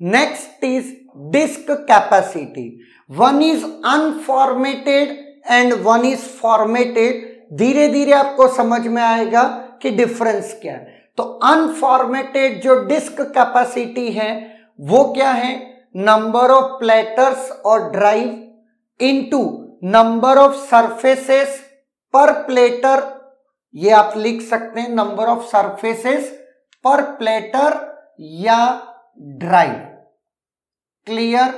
Next is disk capacity, one is unformatted and one is formatted. धीरे धीरे आपको समझ में आएगा कि डिफरेंस क्या है। तो अनफॉर्मेटेड जो डिस्क कैपेसिटी है वो क्या है, नंबर ऑफ प्लेटर्स और drive into number of surfaces पर प्लेटर, ये आप लिख सकते हैं नंबर ऑफ सरफेसेस पर प्लेटर या drive. Clear.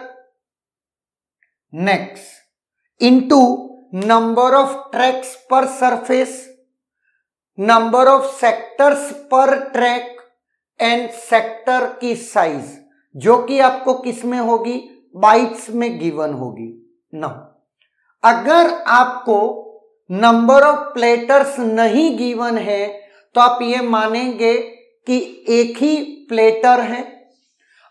Next into number of tracks पर सरफेस, नंबर ऑफ सेक्टर्स पर ट्रैक एंड सेक्टर की साइज, जो कि आपको किस में होगी, बाइट्स में गिवन होगी। ना अगर आपको नंबर ऑफ प्लेटर्स नहीं गिवन है तो आप ये मानेंगे कि एक ही प्लेटर है।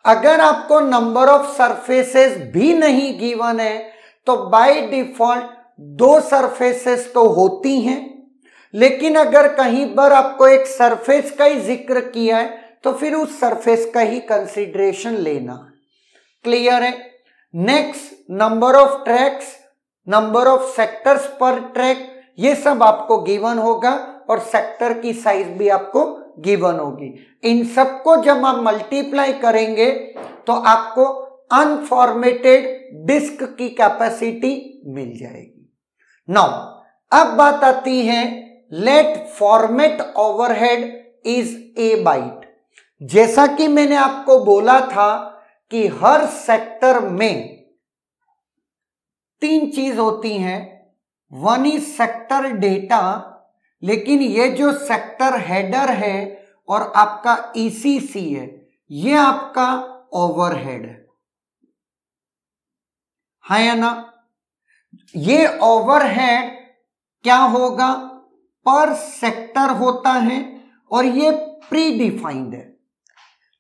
अगर आपको नंबर ऑफ सरफेसेस भी नहीं गिवन है तो बाय डिफॉल्ट 2 सरफेसेस तो होती हैं, लेकिन अगर कहीं पर आपको एक सरफेस का ही जिक्र किया है तो फिर उस सरफेस का ही कंसीडरेशन लेना। क्लियर है। Next number of tracks, number of sectors पर ट्रैक, ये सब आपको गिवन होगा और सेक्टर की साइज भी आपको गिवन होगी। इन सबको जब आप मल्टीप्लाई करेंगे तो आपको अनफॉर्मेटेड डिस्क की कैपेसिटी मिल जाएगी। नाउ अब बात आती है let format overhead is a byte. जैसा कि मैंने आपको बोला था कि हर सेक्टर में 3 चीज होती हैं, वन इज सेक्टर डेटा, लेकिन ये जो सेक्टर हेडर है और आपका ईसीसी है ये आपका ओवरहेड है या ना। ये ओवरहेड क्या होगा, पर सेक्टर होता है और ये प्री डिफाइंड है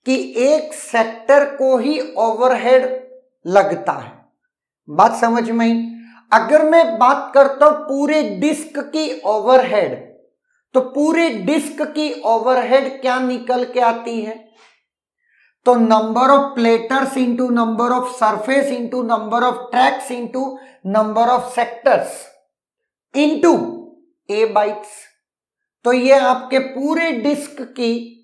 कि एक सेक्टर को ही ओवरहेड लगता है। बात समझ में आई। अगर मैं बात करता हूं पूरे डिस्क की ओवरहेड, तो पूरे डिस्क की ओवरहेड क्या निकल के आती है, तो number of platters into number of surface into number of tracks into number of sectors into A bytes. तो ये आपके पूरे डिस्क की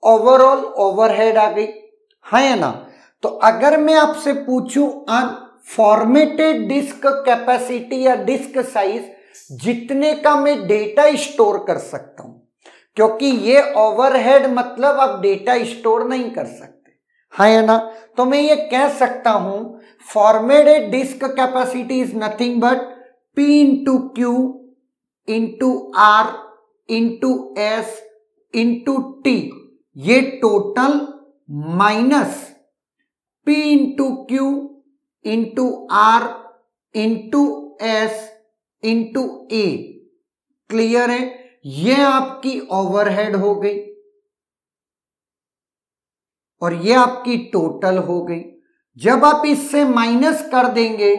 ओवरऑल ओवरहेड आ गई, है ना। तो अगर मैं आपसे पूछूं अनफॉर्मेटेड डिस्क कैपेसिटी या डिस्क साइज, जितने का मैं डेटा स्टोर कर सकता हूं, क्योंकि ये ओवरहेड मतलब आप डेटा स्टोर नहीं कर सकते, है ना। तो मैं ये कह सकता हूं formatted disk capacity is nothing but P into Q into R into S into T, ये total minus P into Q into R into S into A. Clear है। ये आपकी ओवरहेड हो गई और ये आपकी टोटल हो गई। जब आप इससे माइनस कर देंगे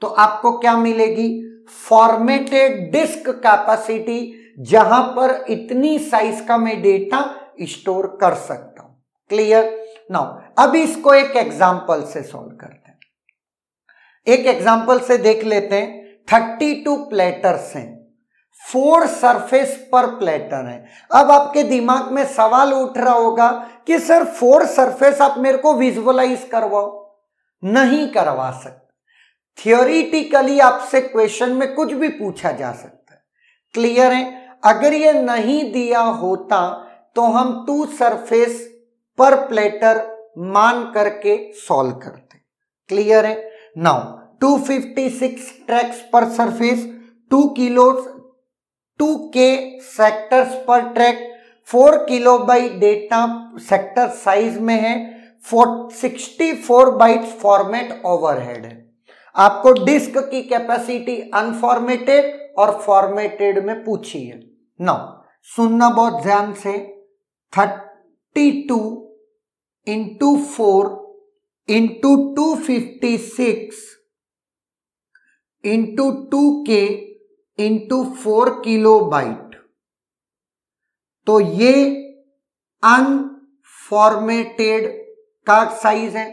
तो आपको क्या मिलेगी, फॉर्मेटेड डिस्क कैपेसिटी, जहां पर इतनी साइज का मैं डेटा स्टोर कर सकता हूं। क्लियर। नाउ अब इसको एक एग्जांपल से सॉल्व करते हैं। एक एग्जांपल से देख लेते हैं। 32 प्लेटर्स हैं, 4 सरफेस पर प्लेटर है। अब आपके दिमाग में सवाल उठ रहा होगा कि सर 4 सरफेस आप मेरे को विजुअलाइज करवाओ। नहीं करवा सकते। थियोरिटिकली आपसे क्वेश्चन में कुछ भी पूछा जा सकता है। क्लियर है। अगर ये नहीं दिया होता तो हम 2 सरफेस पर प्लेटर मान करके सॉल्व करते। क्लियर है। नाउ 256 ट्रैक्स पर सरफेस, 2K सेक्टर्स पर track, 4 kilobyte data sector size में है, 64 बाइट्स फॉर्मेट ओवरहेड है। आपको डिस्क की कैपेसिटी अनफॉर्मेटेड और फॉर्मेटेड में पूछी है। नाउ सुनना बहुत ध्यान से। 32 into 4 into 256 into 2K into 4 kilobyte, तो ये अनफॉर्मेटेड का साइज है।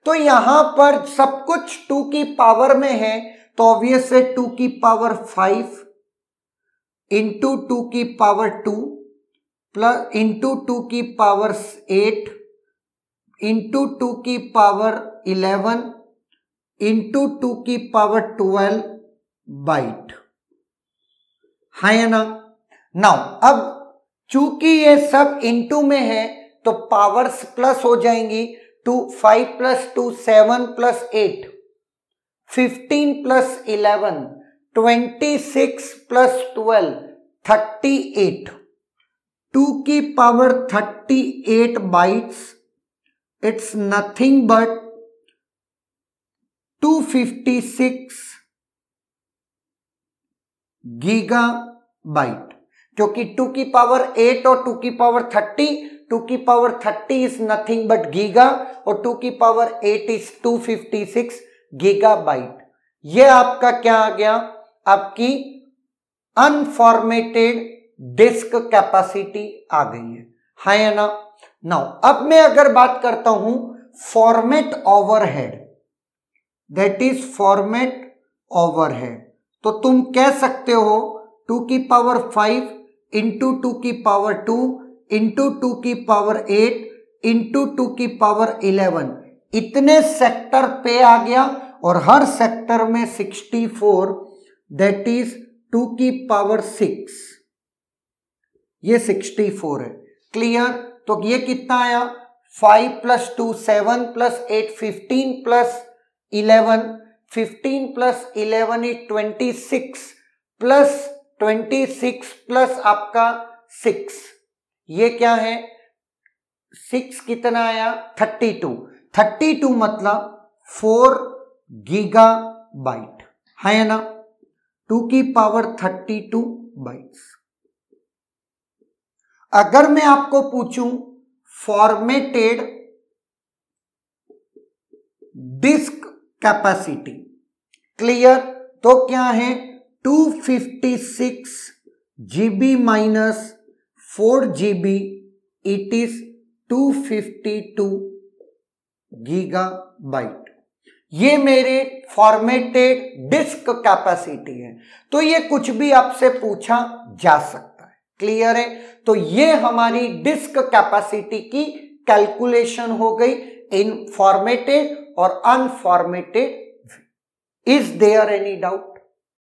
तो यहां पर सब कुछ 2 की पावर में है, तो ऑब्वियस है 2 की पावर 5 इंटू 2 की पावर 2 प्लस इंटू 2 की पावर 8 इंटू 2 की पावर 11 इंटू 2 की पावर 12 बाइट, है ना। नाउ अब चूंकि ये सब इंटू में है तो पावर्स प्लस हो जाएंगी। 2 5 प्लस 2 7 प्लस 8 15 प्लस 11 26 प्लस 12 38, 2 की पावर 38 bytes, it's nothing but 256 gigabyte, क्योंकि 2 की पावर 8 और 2 की पावर 30, 2 की power 30 is nothing but giga और 2 की पावर 8 इज 256 गीगा बाइट। ये आपका क्या आ गया, आपकी अनफॉर्मेटेड डिस्क कैपेसिटी आ गई है ना। नाउ अब मैं अगर बात करता हूं format overhead, that is format overhead, तो तुम कह सकते हो 2 की पावर 5 इंटू 2 की पावर 2 इंटू 2 की पावर 8 इंटू 2 की पावर 11, इतने सेक्टर पे आ गया और हर सेक्टर में 64, दैट इज 2 की पावर 6, ये 64 है। क्लियर, तो ये कितना आया 5 plus 2 7 plus 8 15 plus 11, 15 plus 11 is 26 plus 26 plus आपका 6, ये क्या है 6 कितना आया 32, 32 मतलब 4 गीगा बाइट, है ना। 2 की पावर 32 बाइट्स। अगर मैं आपको पूछूं फॉर्मेटेड डिस्क कैपेसिटी, क्लियर, तो क्या है 256 GB minus 4 GB, it is 252 gigabyte. ये मेरे फॉर्मेटेड डिस्क कैपेसिटी है, तो ये कुछ भी आपसे पूछा जा सकता है। क्लियर है, तो ये हमारी डिस्क कैपेसिटी की कैलकुलेशन हो गई इन फॉर्मेटेड और unformatted. Is there any doubt?